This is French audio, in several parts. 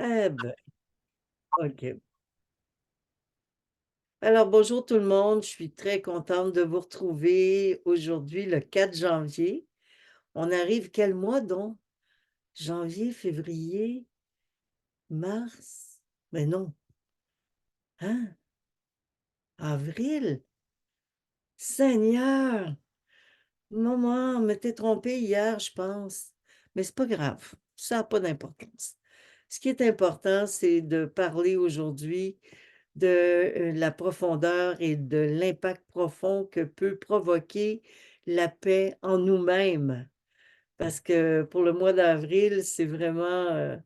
Eh ben, OK. Alors, bonjour tout le monde. Je suis très contente de vous retrouver aujourd'hui, le 4 janvier. On arrive quel mois donc? Janvier, février, mars? Mais non, hein? Avril? Seigneur! Maman, m'étais trompée hier, je pense. Mais c'est pas grave. Ça n'a pas d'importance. Ce qui est important, c'est de parler aujourd'hui de la profondeur et de l'impact profond que peut provoquer la paix en nous-mêmes. Parce que pour le mois d'avril, c'est vraiment,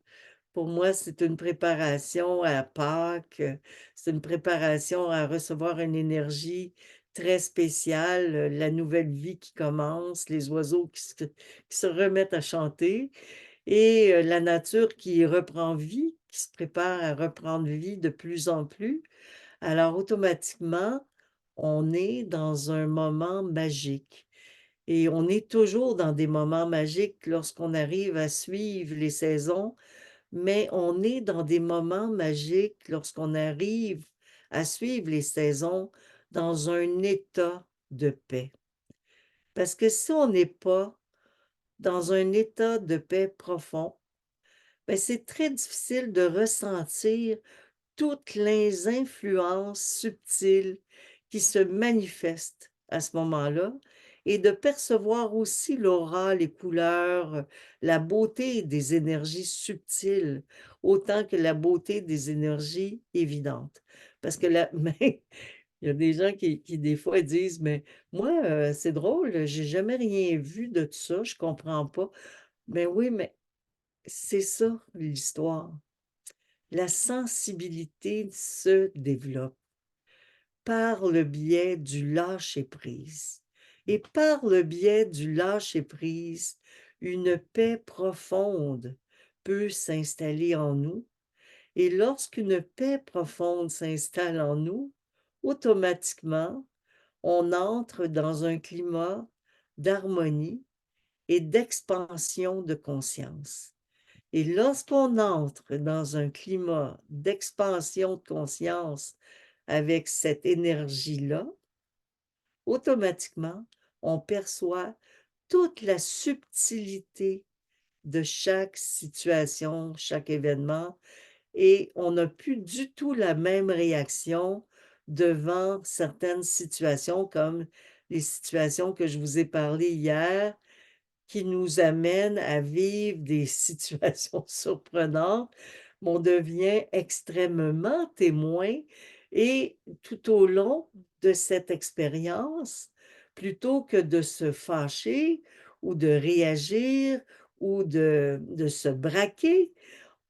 pour moi, c'est une préparation à Pâques, c'est une préparation à recevoir une énergie très spéciale, la nouvelle vie qui commence, les oiseaux qui se remettent à chanter et la nature qui reprend vie, qui se prépare à reprendre vie de plus en plus. Alors automatiquement, on est dans un moment magique et on est toujours dans des moments magiques lorsqu'on arrive à suivre les saisons, mais on est dans des moments magiques lorsqu'on arrive à suivre les saisons dans un état de paix. Parce que si on n'est pas dans un état de paix profond, ben c'est très difficile de ressentir toutes les influences subtiles qui se manifestent à ce moment-là et de percevoir aussi l'aura, les couleurs, la beauté des énergies subtiles, autant que la beauté des énergies évidentes. Parce que là, mais il y a des gens qui des fois disent, mais moi, c'est drôle, j'ai jamais rien vu de tout ça, je comprends pas. Mais oui, mais c'est ça l'histoire. La sensibilité se développe par le biais du lâcher-prise. Et par le biais du lâcher-prise, une paix profonde peut s'installer en nous. Et lorsqu'une paix profonde s'installe en nous, automatiquement, on entre dans un climat d'harmonie et d'expansion de conscience. Et lorsqu'on entre dans un climat d'expansion de conscience avec cette énergie-là, automatiquement, on perçoit toute la subtilité de chaque situation, chaque événement, et on n'a plus du tout la même réaction devant certaines situations, comme les situations que je vous ai parlé hier, qui nous amène à vivre des situations surprenantes, mais on devient extrêmement témoin et tout au long de cette expérience, plutôt que de se fâcher ou de réagir ou de se braquer,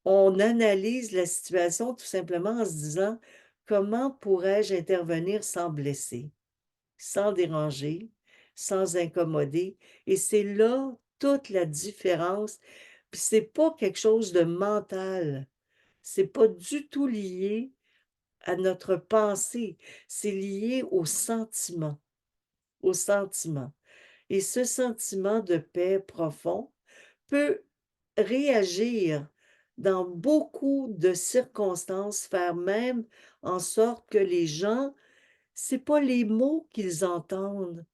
on analyse la situation tout simplement en se disant: «Comment pourrais-je intervenir sans blesser?» Sans déranger, sans incommoder et c'est là toute la différence. Puis c'est pas quelque chose de mental, c'est pas du tout lié à notre pensée, c'est lié au sentiment et ce sentiment de paix profond peut réagir dans beaucoup de circonstances, faire même en sorte que les gens, c'est pas les mots qu'ils entendent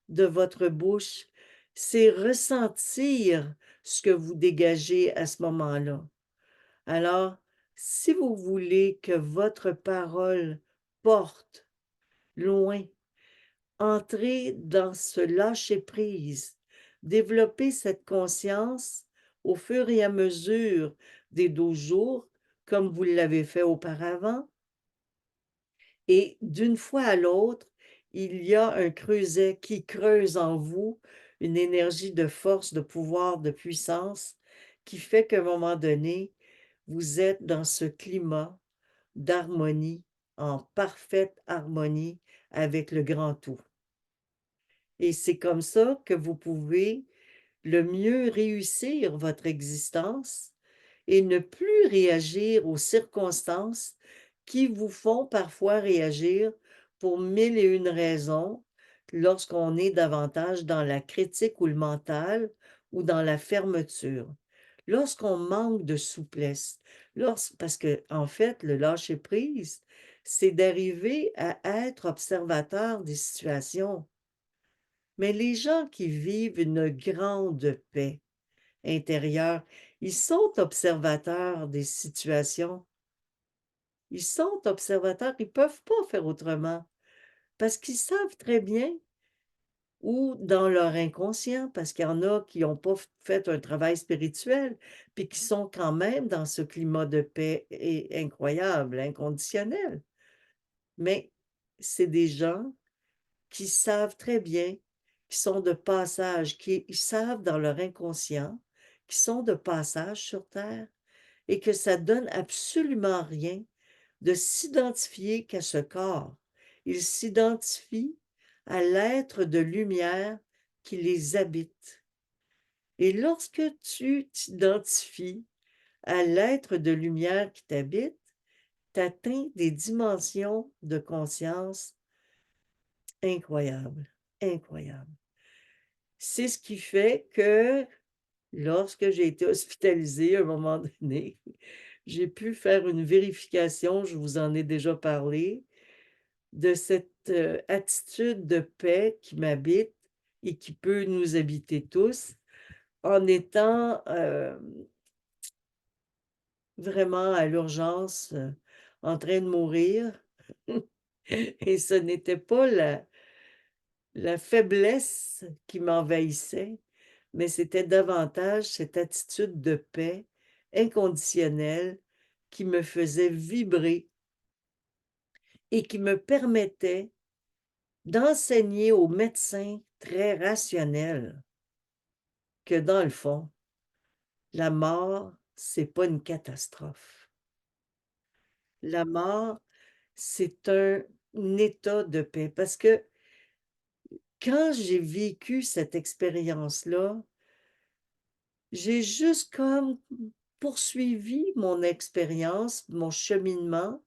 de votre bouche, c'est ressentir ce que vous dégagez à ce moment-là. Alors, si vous voulez que votre parole porte loin, entrez dans ce lâcher-prise, développez cette conscience au fur et à mesure des 12 jours, comme vous l'avez fait auparavant, et d'une fois à l'autre, il y a un creuset qui creuse en vous une énergie de force, de pouvoir, de puissance, qui fait qu'à un moment donné, vous êtes dans ce climat d'harmonie, en parfaite harmonie avec le grand tout. Et c'est comme ça que vous pouvez le mieux réussir votre existence et ne plus réagir aux circonstances qui vous font parfois réagir pour mille et une raisons lorsqu'on est davantage dans la critique ou le mental ou dans la fermeture. lorsqu'on manque de souplesse, parce que en fait, le lâcher-prise, c'est d'arriver à être observateur des situations. Mais les gens qui vivent une grande paix intérieure, ils sont observateurs des situations. Ils sont observateurs, ils peuvent pas faire autrement parce qu'ils savent très bien ou dans leur inconscient, parce qu'il y en a qui ont pas fait un travail spirituel, puis qui sont quand même dans ce climat de paix et incroyable, inconditionnel. Mais c'est des gens qui savent très bien, qui sont de passage, qui ils savent dans leur inconscient, qui sont de passage sur terre et que ça donne absolument rien de s'identifier qu'à ce corps. Ils s'identifient à l'être de lumière qui les habite. Et lorsque tu t'identifies à l'être de lumière qui t'habite, tu atteins des dimensions de conscience incroyables, incroyables. C'est ce qui fait que lorsque j'ai été hospitalisée à un moment donné, j'ai pu faire une vérification, je vous en ai déjà parlé, de cette, attitude de paix qui m'habite et qui peut nous habiter tous en étant, vraiment à l'urgence, en train de mourir et ce n'était pas la faiblesse qui m'envahissait, mais c'était davantage cette attitude de paix inconditionnelle qui me faisait vibrer et qui me permettait d'enseigner aux médecins très rationnels que dans le fond, la mort, c'est pas une catastrophe. La mort, c'est un état de paix parce que quand j'ai vécu cette expérience-là, j'ai juste comme poursuivi mon expérience, mon cheminement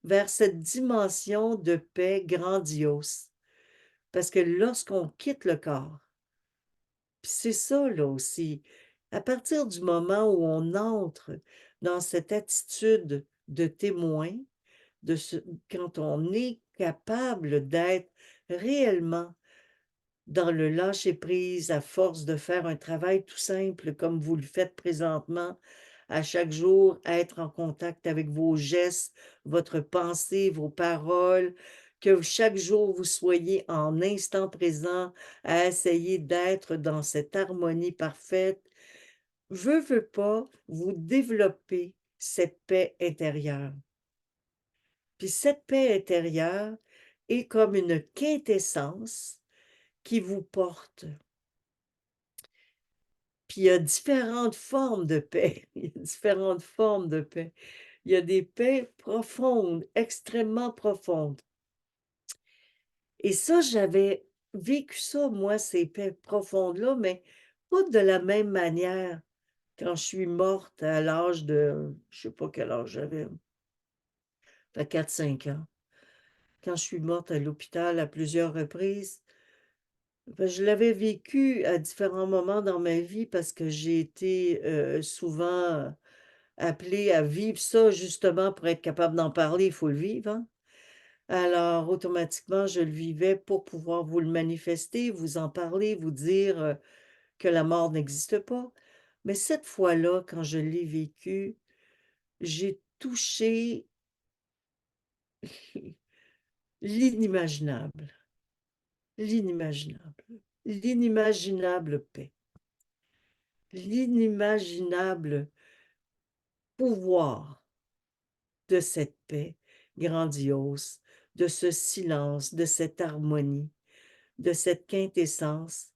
vers cette dimension de paix grandiose. Parce que lorsqu'on quitte le corps, puis c'est ça là aussi, à partir du moment où on entre dans cette attitude de témoin, de ce quand on est capable d'être réellement dans le lâcher-prise à force de faire un travail tout simple comme vous le faites présentement, à chaque jour, être en contact avec vos gestes, votre pensée, vos paroles, que chaque jour vous soyez en instant présent à essayer d'être dans cette harmonie parfaite. Veut pas, vous développez cette paix intérieure. Puis cette paix intérieure est comme une quintessence qui vous porte. Puis il y a différentes formes de paix. Il y a différentes formes de paix. Il y a des paix profondes, extrêmement profondes. Et ça, j'avais vécu ça, moi, ces paix profondes-là, mais pas de la même manière quand je suis morte à l'âge de, je sais pas quel âge j'avais, à 4 5 ans. Quand je suis morte à l'hôpital à plusieurs reprises, ben, je l'avais vécu à différents moments dans ma vie parce que j'ai été souvent appelée à vivre ça justement pour être capable d'en parler, il faut le vivre, hein. Alors automatiquement, je le vivais pour pouvoir vous le manifester, vous en parler, vous dire que la mort n'existe pas. Mais cette fois-là, quand je l'ai vécu, j'ai touché l'inimaginable, l'inimaginable, l'inimaginable paix, l'inimaginable pouvoir de cette paix grandiose, de ce silence, de cette harmonie, de cette quintessence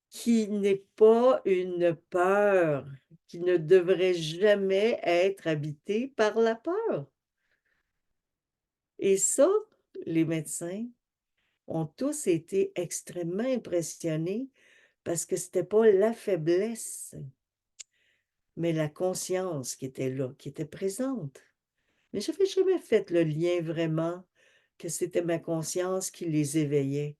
qui n'est pas une peur, qui ne devrait jamais être habitée par la peur. Et ça, les médecins ont tous été extrêmement impressionnés parce que c'était pas la faiblesse, mais la conscience qui était là, qui était présente. Mais j'avais jamais fait le lien vraiment que c'était ma conscience qui les éveillait.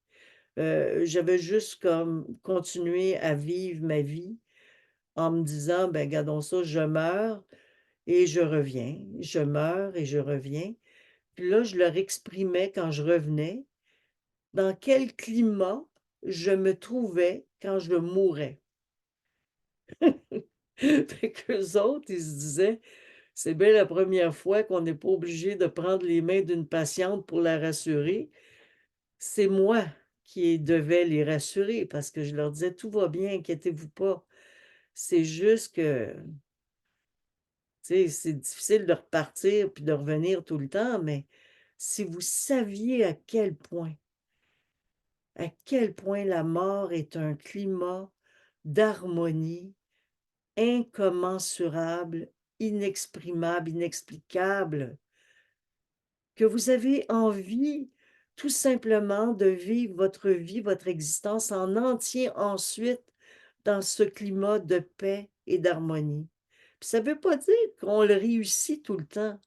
J'avais juste comme continué à vivre ma vie en me disant: «Ben, gardons ça, je meurs et je reviens, je meurs et je reviens». Puis là, je leur exprimais quand je revenais, dans quel climat je me trouvais quand je mourais. Fait qu'eux autres, ils se disaient: «C'est bien la première fois qu'on n'est pas obligé de prendre les mains d'une patiente pour la rassurer». C'est moi qui devais les rassurer parce que je leur disais: «Tout va bien, inquiétez-vous pas. C'est juste que, tu sais, c'est difficile de repartir puis de revenir tout le temps, mais si vous saviez à quel point la mort est un climat d'harmonie incommensurable, inexprimable, inexplicable, que vous avez envie tout simplement de vivre votre vie, votre existence en entier ensuite dans ce climat de paix et d'harmonie. Puis ça ne veut pas dire qu'on le réussit tout le temps,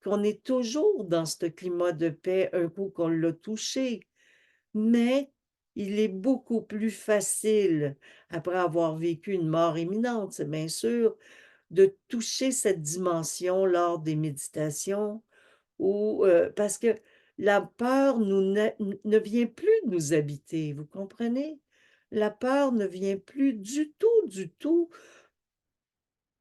qu'on est toujours dans ce climat de paix un coup qu'on l'a touché, mais il est beaucoup plus facile, après avoir vécu une mort imminente, c'est bien sûr, de toucher cette dimension lors des méditations ou, parce que la peur nous ne vient plus nous habiter, vous comprenez? La peur ne vient plus du tout,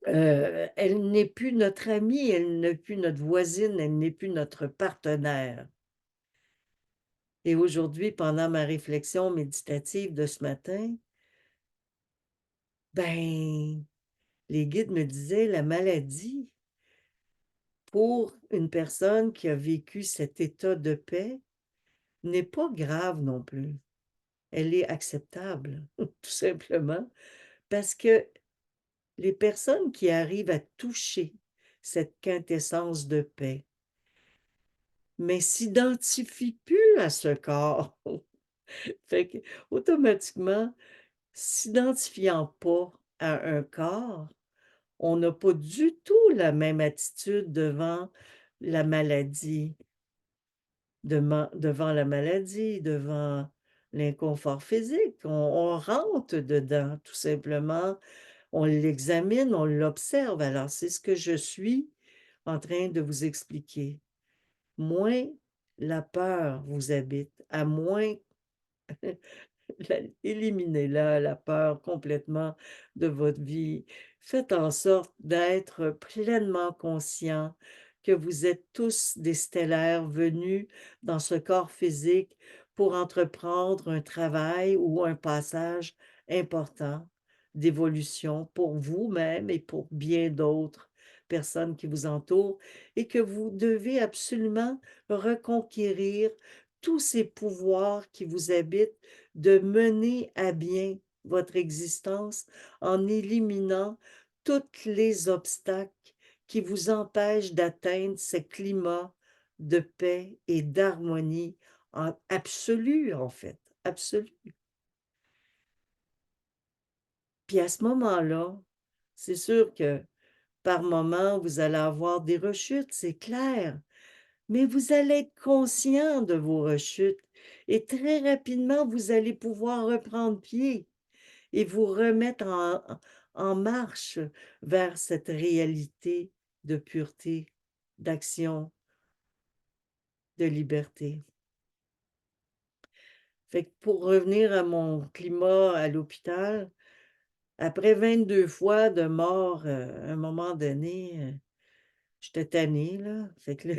elle n'est plus notre amie, elle n'est plus notre voisine, elle n'est plus notre partenaire. Et aujourd'hui, pendant ma réflexion méditative de ce matin, ben, les guides me disaient: «La maladie, pour une personne qui a vécu cet état de paix, n'est pas grave non plus. Elle est acceptable, tout simplement, parce que les personnes qui arrivent à toucher cette quintessence de paix, mais s'identifient plus à ce corps. Fait que, automatiquement, s'identifiant pas à un corps, on n'a pas du tout la même attitude devant la maladie. Devant la maladie, devant l'inconfort physique. On rentre dedans, tout simplement. On l'examine, on l'observe. Alors, c'est ce que je suis en train de vous expliquer. Moins la peur vous habite, à moins éliminez-la, la peur complètement de votre vie. Faites en sorte d'être pleinement conscient que vous êtes tous des stellaires venus dans ce corps physique pour entreprendre un travail ou un passage important d'évolution pour vous-même et pour bien d'autres personnes qui vous entourent et que vous devez absolument reconquérir tous ces pouvoirs qui vous habitent de mener à bien votre existence en éliminant tous les obstacles qui vous empêchent d'atteindre ce climat de paix et d'harmonie absolue, en fait, absolue. Puis à ce moment-là, c'est sûr que par moment, vous allez avoir des rechutes, c'est clair. Mais vous allez être conscient de vos rechutes et très rapidement, vous allez pouvoir reprendre pied et vous remettre en marche vers cette réalité de pureté, d'action, de liberté. Fait que pour revenir à mon climat à l'hôpital, après 22 fois de mort, à un moment donné, j'étais tannée, là. Fait que là,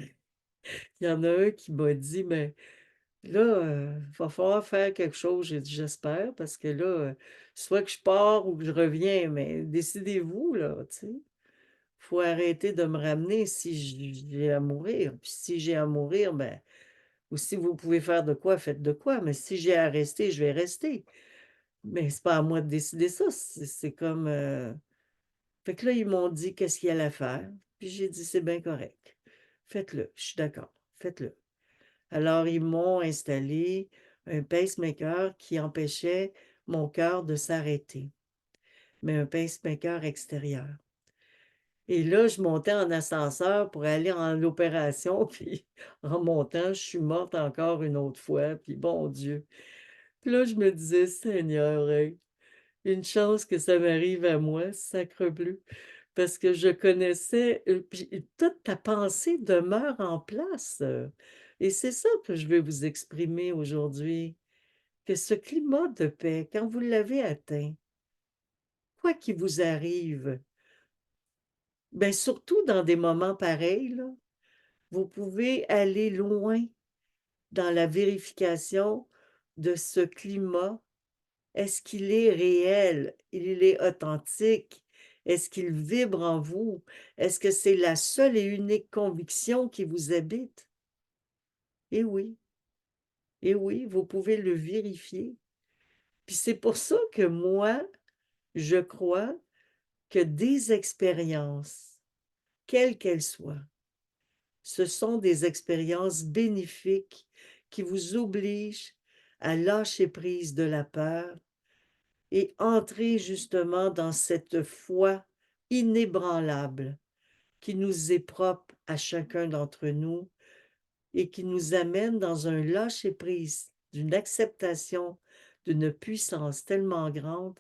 il y en a un qui m'a dit: «Mais là, va falloir faire quelque chose». J'ai dit: «J'espère, parce que là, soit que je pars ou que je reviens, mais décidez-vous, là, tu sais. Faut arrêter de me ramener si j'ai à mourir. Puis si j'ai à mourir, ben, ou si vous pouvez faire de quoi, faites de quoi, mais si j'ai à rester, je vais rester. Mais c'est pas à moi de décider ça, c'est comme, fait que là, ils m'ont dit qu'est-ce qu'il allait faire, puis j'ai dit: «C'est bien correct. Faites-le, je suis d'accord, faites-le». Alors, ils m'ont installé un pacemaker qui empêchait mon cœur de s'arrêter, mais un pacemaker extérieur. Et là, je montais en ascenseur pour aller en l'opération, puis en montant, je suis morte encore une autre fois, puis bon Dieu. Puis là, je me disais: «Seigneur, hey, Une chance que ça m'arrive à moi, sacrebleu, parce que je connaissais, puis toute ta pensée demeure en place, et c'est ça que je veux vous exprimer aujourd'hui, que ce climat de paix, quand vous l'avez atteint, quoi qu'il vous arrive, ben, surtout dans des moments pareils, là, vous pouvez aller loin dans la vérification de ce climat. Est-ce qu'il est réel? Il est authentique? Est-ce qu'il vibre en vous? Est-ce que c'est la seule et unique conviction qui vous habite? Eh oui, eh oui, vous pouvez le vérifier. Puis c'est pour ça que moi, je crois que des expériences, quelles qu'elles soient, ce sont des expériences bénéfiques qui vous obligent à lâcher prise de la peur et entrer justement dans cette foi inébranlable qui nous est propre à chacun d'entre nous et qui nous amène dans un lâcher-prise, d'une acceptation, d'une puissance tellement grande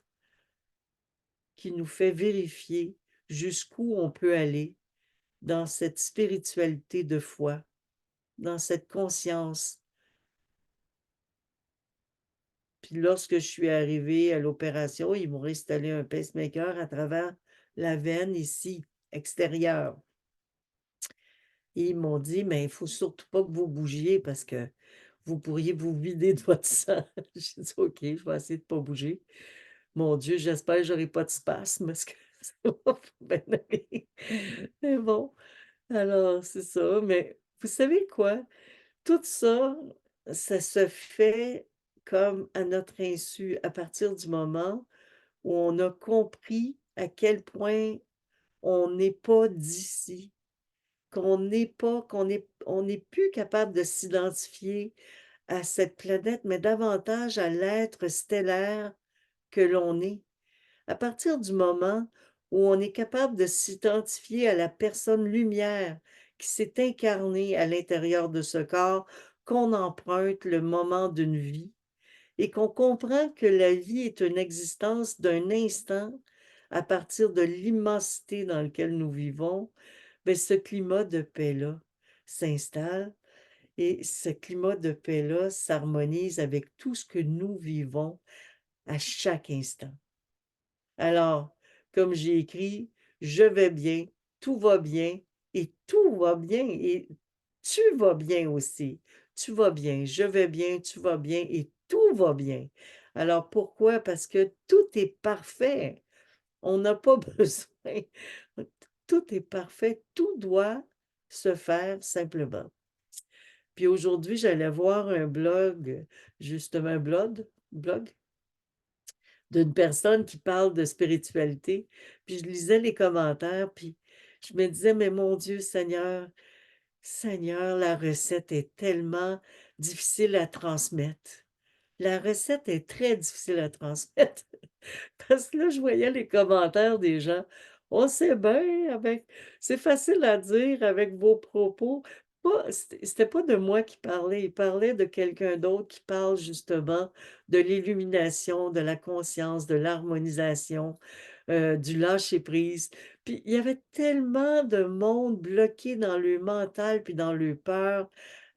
qui nous fait vérifier jusqu'où on peut aller dans cette spiritualité de foi, dans cette conscience. Puis lorsque je suis arrivée à l'opération, ils m'ont installé un pacemaker à travers la veine ici, extérieure. Et ils m'ont dit: «Mais il faut surtout pas que vous bougiez parce que vous pourriez vous vider de votre sang». J'ai dit: «OK, je vais essayer de pas bouger». Mon Dieu, j'espère que j'aurai pas de spasme parce que ça va pas bien aller. Mais bon, alors c'est ça. Mais vous savez quoi? Tout ça, ça se fait comme à notre insu, à partir du moment où on a compris à quel point on n'est pas d'ici, qu'on n'est plus capable de s'identifier à cette planète, mais davantage à l'être stellaire que l'on est. À partir du moment où on est capable de s'identifier à la personne lumière qui s'est incarnée à l'intérieur de ce corps, qu'on emprunte le moment d'une vie et qu'on comprend que la vie est une existence d'un instant à partir de l'immensité dans lequel nous vivons, ben, ce climat de paix-là s'installe et ce climat de paix-là s'harmonise avec tout ce que nous vivons à chaque instant. Alors, comme j'ai écrit, je vais bien, tout va bien et tout va bien et tu vas bien aussi. Tu vas bien, je vais bien, tu vas bien et tout va bien. Alors pourquoi? Parce que tout est parfait. On n'a pas besoin. Tout est parfait. Tout doit se faire simplement. Puis aujourd'hui, j'allais voir un blog, justement un blog d'une personne qui parle de spiritualité, puis je lisais les commentaires, puis je me disais: «Mais mon Dieu Seigneur, Seigneur, la recette est tellement difficile à transmettre». La recette est très difficile à transmettre. Parce que là, je voyais les commentaires des gens. On sait bien avec c'est facile à dire avec vos propos. Pas c'était pas de moi qui parlait, il parlait de quelqu'un d'autre qui parle justement de l'illumination, de la conscience, de l'harmonisation, du lâcher-prise. Puis il y avait tellement de monde bloqué dans le mental puis dans le peur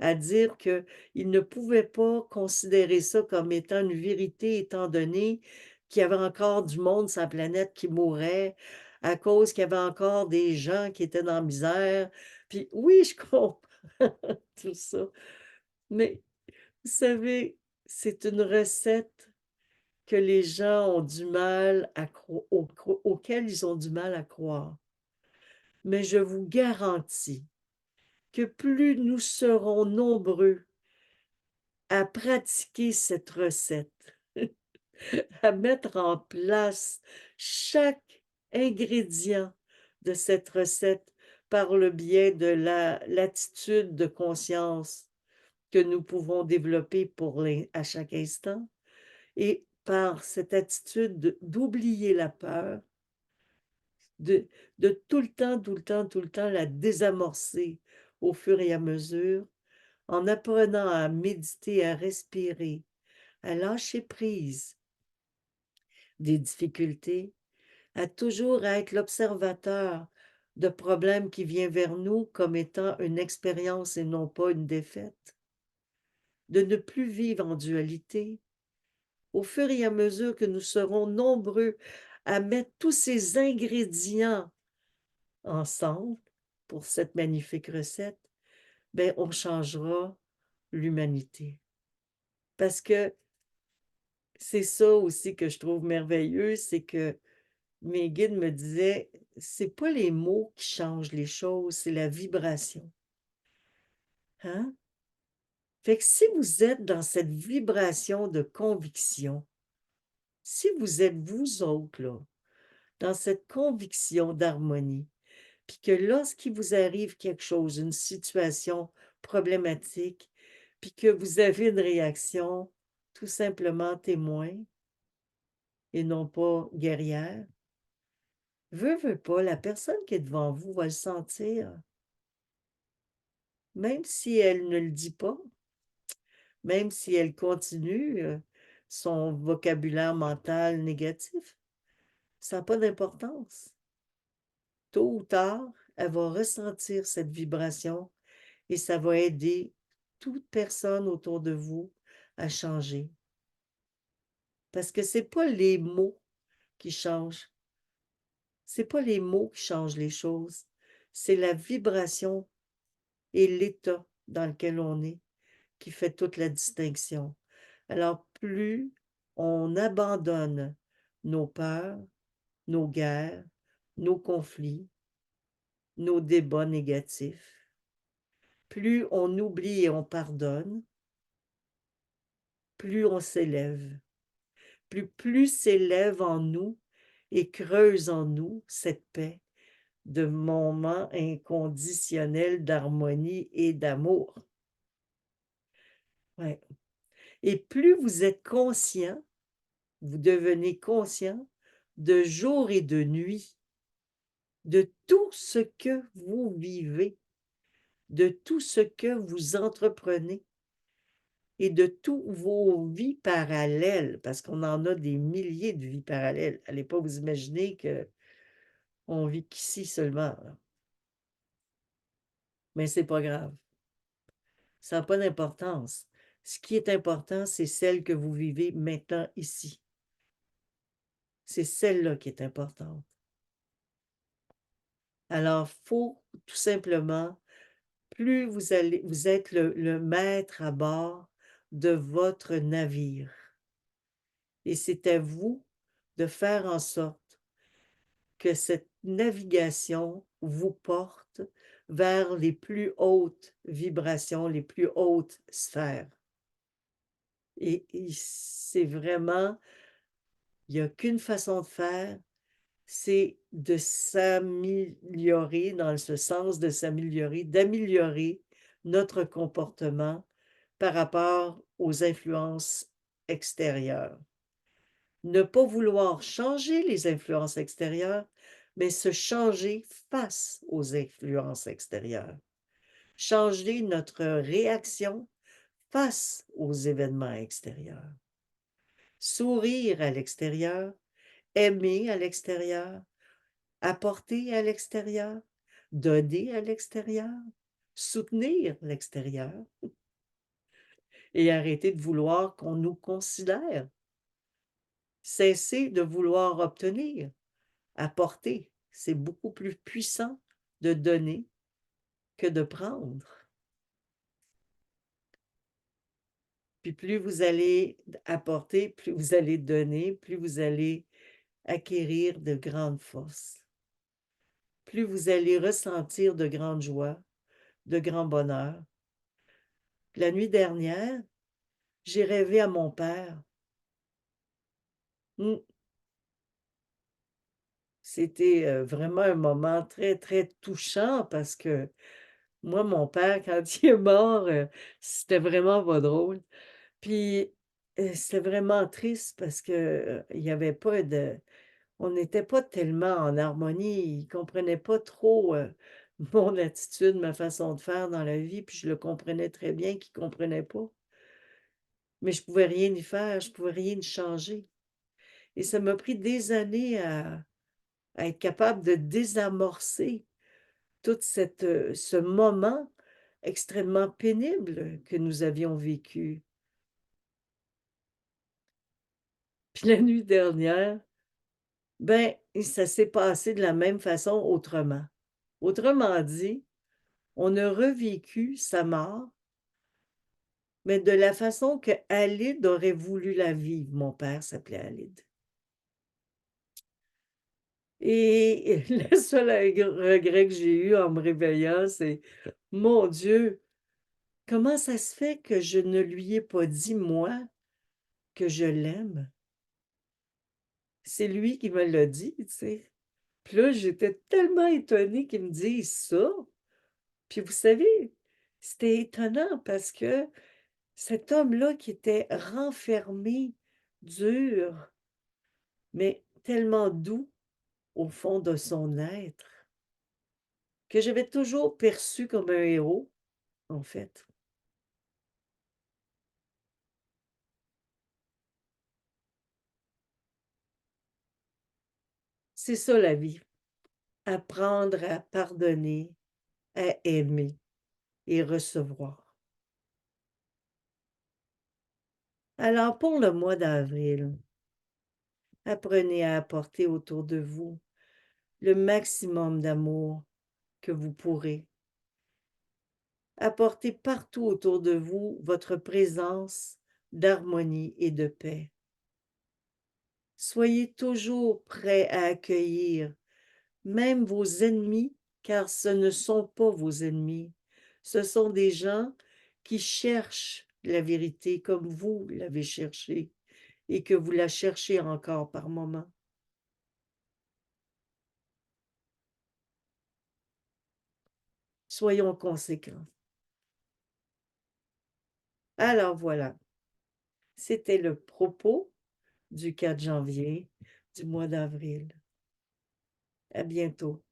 à dire qu'ils ne pouvaient pas considérer ça comme étant une vérité étant donné qu'il y avait encore du monde sur la planète qui mourait à cause qu'il y avait encore des gens qui étaient dans la misère. Puis oui, je comprends tout ça, mais vous savez, c'est une recette que les gens ont du mal à auquel ils ont du mal à croire. Mais je vous garantis que plus nous serons nombreux à pratiquer cette recette, à mettre en place chaque ingrédient de cette recette par le biais de l'attitude de conscience que nous pouvons développer à chaque instant et par cette attitude d'oublier la peur, de, de tout le temps, tout le temps, tout le temps la désamorcer au fur et à mesure, en apprenant à méditer, à respirer, à lâcher prise, des difficultés, à toujours être l'observateur de problèmes qui vient vers nous comme étant une expérience et non pas une défaite, de ne plus vivre en dualité. Au fur et à mesure que nous serons nombreux à mettre tous ces ingrédients ensemble pour cette magnifique recette, ben on changera l'humanité. Parce que c'est ça aussi que je trouve merveilleux, c'est que mes guides me disaient, c'est pas les mots qui changent les choses, c'est la vibration. Hein? Fait que si vous êtes dans cette vibration de conviction, si vous êtes vous autres, là, dans cette conviction d'harmonie, puis que lorsqu'il vous arrive quelque chose, une situation problématique, puis que vous avez une réaction tout simplement témoin et non pas guerrière, veut pas, la personne qui est devant vous va le sentir, même si elle ne le dit pas, même si elle continue son vocabulaire mental négatif, ça n'a pas d'importance. Tôt ou tard, elle va ressentir cette vibration et ça va aider toute personne autour de vous à changer. Parce que c'est pas les mots qui changent. C'est pas les mots qui changent les choses. C'est la vibration et l'état dans lequel on est qui fait toute la distinction. Alors, plus on abandonne nos peurs, nos guerres, nos conflits, nos débats négatifs, plus on oublie et on pardonne, plus on s'élève. Plus s'élève en nous et creuse en nous cette paix de moment inconditionnel d'harmonie et d'amour. Ouais. Et plus vous êtes conscient, vous devenez conscient de jour et de nuit, de tout ce que vous vivez, de tout ce que vous entreprenez et de toutes vos vies parallèles, parce qu'on en a des milliers de vies parallèles. Allez pas vous imaginer qu'on vit qu'ici seulement, là. Mais c'est pas grave. Ça n'a pas d'importance. Ce qui est important, c'est celle que vous vivez maintenant ici. C'est celle-là qui est importante. Alors, faut tout simplement, plus vous êtes le maître à bord de votre navire. Et c'est à vous de faire en sorte que cette navigation vous porte vers les plus hautes vibrations, les plus hautes sphères. Et c'est vraiment, il n'y a qu'une façon de faire, c'est de s'améliorer, dans ce sens de s'améliorer, d'améliorer notre comportement par rapport aux influences extérieures. Ne pas vouloir changer les influences extérieures, mais se changer face aux influences extérieures. Changer notre réaction face aux événements extérieurs. Sourire à l'extérieur, aimer à l'extérieur, apporter à l'extérieur, donner à l'extérieur, soutenir l'extérieur et arrêter de vouloir qu'on nous considère. Cesser de vouloir obtenir, apporter. C'est beaucoup plus puissant de donner que de prendre. Puis plus vous allez apporter, plus vous allez donner, plus vous allez acquérir de grandes forces. Plus vous allez ressentir de grandes joies, de grand bonheur. La nuit dernière, j'ai rêvé à mon père. Mmh. C'était, vraiment un moment très, très touchant parce que moi, mon père, quand il est mort, c'était vraiment pas drôle. Puis, c'était vraiment triste parce que, il y avait pas de on n'était pas tellement en harmonie. Il comprenait pas trop, mon attitude, ma façon de faire dans la vie, puis je le comprenais très bien qu'il comprenait pas. Mais je pouvais rien y faire, je pouvais rien y changer. Et ça m'a pris des années à être capable de désamorcer toute ce moment extrêmement pénible que nous avions vécu. Puis la nuit dernière, ben, ça s'est passé de la même façon autrement. Autrement dit, on a revécu sa mort, mais de la façon que Alid aurait voulu la vivre. Mon père s'appelait Alid. Et le seul regret que j'ai eu en me réveillant, c'est: «Mon Dieu, comment ça se fait que je ne lui ai pas dit, moi, que je l'aime?» C'est lui qui me l'a dit, tu sais. Puis là, j'étais tellement étonnée qu'il me dise ça. Puis vous savez, c'était étonnant parce que cet homme-là qui était renfermé, dur, mais tellement doux au fond de son être, que j'avais toujours perçu comme un héros, en fait. C'est ça la vie, apprendre à pardonner, à aimer et recevoir. Alors pour le mois d'avril, apprenez à apporter autour de vous le maximum d'amour que vous pourrez. Apportez partout autour de vous votre présence d'harmonie et de paix. Soyez toujours prêts à accueillir même vos ennemis, car ce ne sont pas vos ennemis. Ce sont des gens qui cherchent la vérité comme vous l'avez cherchée et que vous la cherchez encore par moments. Soyons conséquents. Alors voilà, c'était le propos du 4 janvier du mois d'avril. À bientôt.